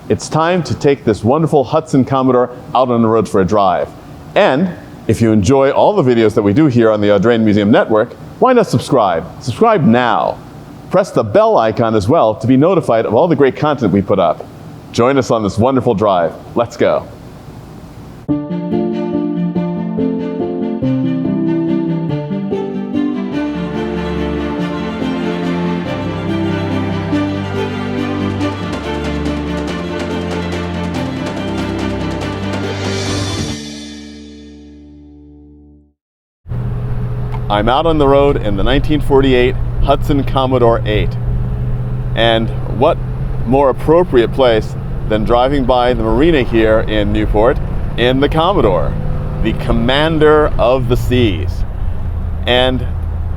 it's time to take this wonderful Hudson Commodore out on the road for a drive. And if you enjoy all the videos that we do here on the Audrain Museum Network, why not subscribe? Subscribe now. Press the bell icon as well to be notified of all the great content we put up. Join us on this wonderful drive. Let's go. I'm out on the road in the 1948 Hudson Commodore 8. And what more appropriate place than driving by the marina here in Newport in the Commodore, the commander of the seas. And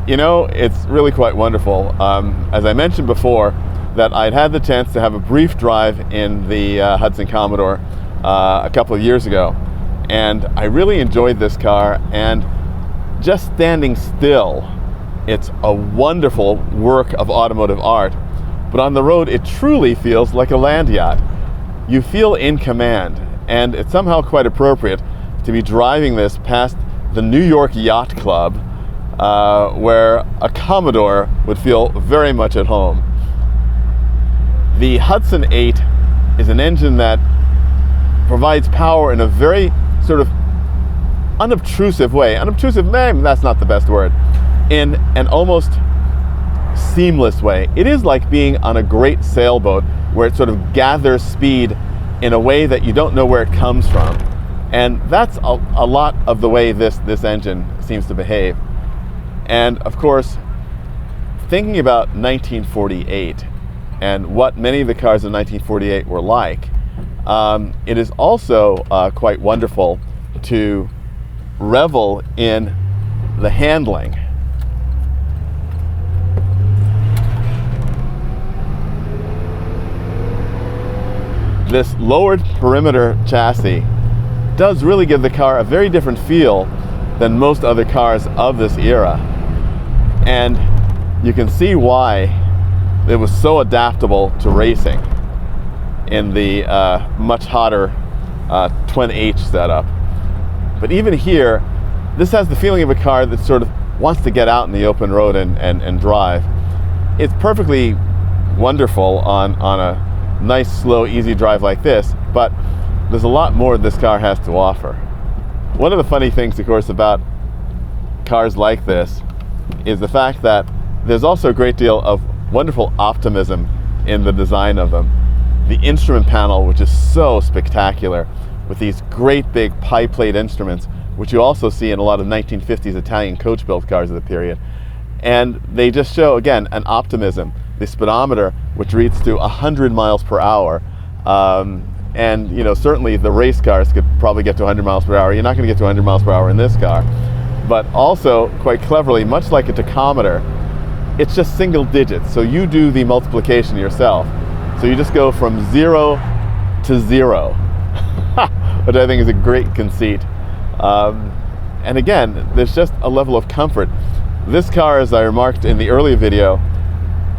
you know, it's really quite wonderful. As I mentioned before, that I'd had the chance to have a brief drive in the Hudson Commodore a couple of years ago. And I really enjoyed this car, and just standing still, it's a wonderful work of automotive art, but on the road it truly feels like a land yacht. You feel in command, and it's somehow quite appropriate to be driving this past the New York Yacht Club, where a Commodore would feel very much at home. The Hudson 8 is an engine that provides power in a very sort of unobtrusive way. Unobtrusive, maybe that's not the best word. In an almost seamless way. It is like being on a great sailboat where it sort of gathers speed in a way that you don't know where it comes from. And that's a lot of the way this engine seems to behave. And of course, thinking about 1948 and what many of the cars in 1948 were like, it is also quite wonderful to revel in the handling. This lowered perimeter chassis does really give the car a very different feel than most other cars of this era. And you can see why it was so adaptable to racing in the much hotter Twin H setup. But even here, this has the feeling of a car that sort of wants to get out in the open road and drive. It's perfectly wonderful on a nice, slow, easy drive like this, but there's a lot more this car has to offer. One of the funny things, of course, about cars like this is the fact that there's also a great deal of wonderful optimism in the design of them. The instrument panel, which is so spectacular, with these great big pie plate instruments, which you also see in a lot of 1950s Italian coach built cars of the period. And they just show, again, an optimism. The speedometer, which reads to 100 miles per hour. And you know, certainly the race cars could probably get to 100 miles per hour. You're not going to get to 100 miles per hour in this car. But also, quite cleverly, much like a tachometer, it's just single digits. So you do the multiplication yourself. So you just go from 0 to 0. Which I think is a great conceit. And again, there's just a level of comfort. This car, as I remarked in the earlier video,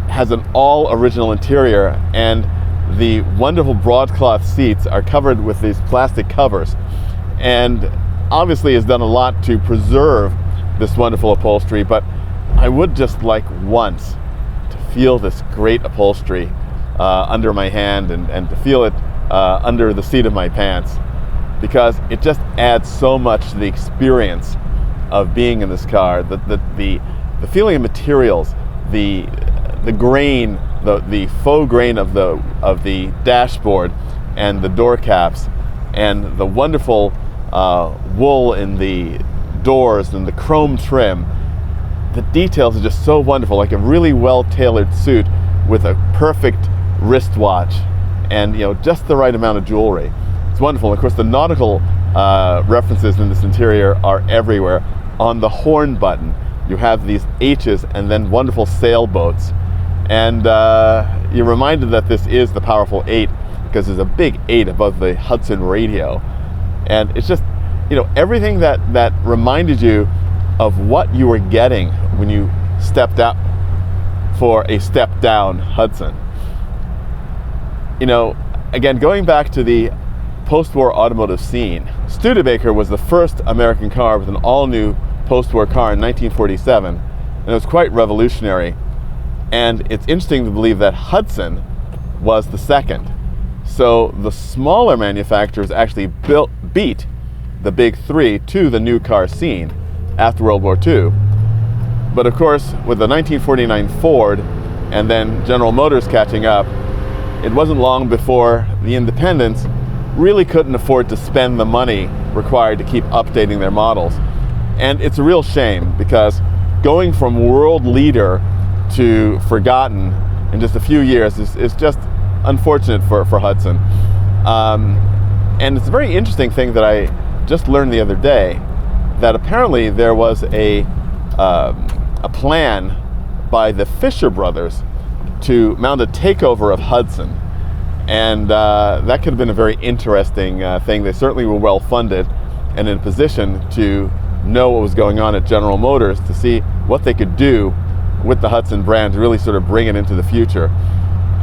has an all original interior, and the wonderful broadcloth seats are covered with these plastic covers, and obviously has done a lot to preserve this wonderful upholstery. But I would just like once to feel this great upholstery under my hand, and to feel it under the seat of my pants, because it just adds so much to the experience of being in this car. The feeling of materials, the grain, the faux grain of the dashboard and the door caps, and the wonderful wool in the doors and the chrome trim. The details are just so wonderful, like a really well-tailored suit with a perfect wristwatch and, you know, just the right amount of jewelry. It's wonderful. Of course, the nautical references in this interior are everywhere. On the horn button, you have these H's and then wonderful sailboats. And you're reminded that this is the powerful 8 because there's a big 8 above the Hudson radio. And it's just, you know, everything that reminded you of what you were getting when you stepped up for a step down Hudson. You know, Again, going back to the post-war automotive scene, Studebaker was the first American car with an all-new post-war car in 1947, and it was quite revolutionary. And it's interesting to believe that Hudson was the second. So the smaller manufacturers actually beat the big three to the new car scene after World War II. But of course, with the 1949 Ford and then General Motors catching up, it wasn't long before the independents really couldn't afford to spend the money required to keep updating their models. And it's a real shame, because going from world leader to forgotten in just a few years is just unfortunate for Hudson. And it's a very interesting thing that I just learned the other day, that apparently there was a plan by the Fisher brothers to mount a takeover of Hudson. And that could have been a very interesting thing. They certainly were well funded and in a position to know what was going on at General Motors, to see what they could do with the Hudson brand to really sort of bring it into the future.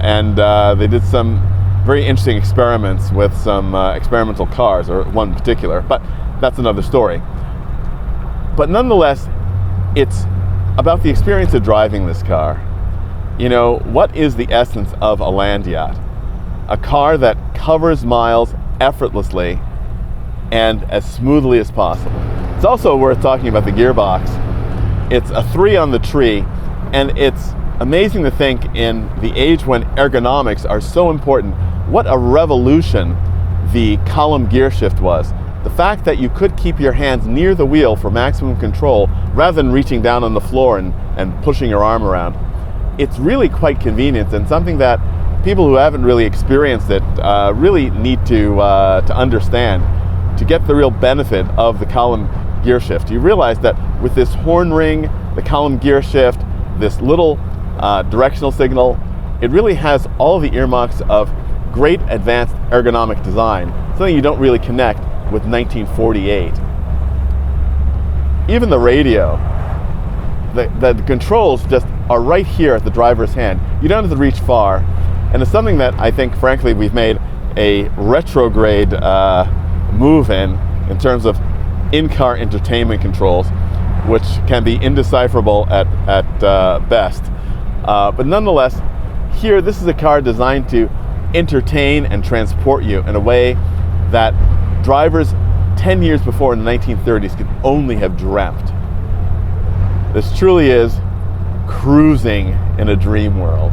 And they did some very interesting experiments with some experimental cars, or one in particular, but that's another story. But nonetheless, it's about the experience of driving this car. You know, what is the essence of a land yacht? A car that covers miles effortlessly and as smoothly as possible. It's also worth talking about the gearbox. It's a 3 on the tree, and it's amazing to think, in the age when ergonomics are so important, what a revolution the column gear shift was. The fact that you could keep your hands near the wheel for maximum control rather than reaching down on the floor and pushing your arm around. It's really quite convenient, and something that people who haven't really experienced it really need to understand to get the real benefit of the column gear shift. You realize that with this horn ring, the column gear shift, this little directional signal, it really has all the earmarks of great advanced ergonomic design, something you don't really connect with 1948. Even the radio, the controls just are right here at the driver's hand. You don't have to reach far, and it's something that I think, frankly, we've made a retrograde move in terms of in-car entertainment controls, which can be indecipherable at best. But nonetheless, here, this is a car designed to entertain and transport you in a way that drivers 10 years before, in the 1930s, could only have dreamt. This truly is cruising in a dream world.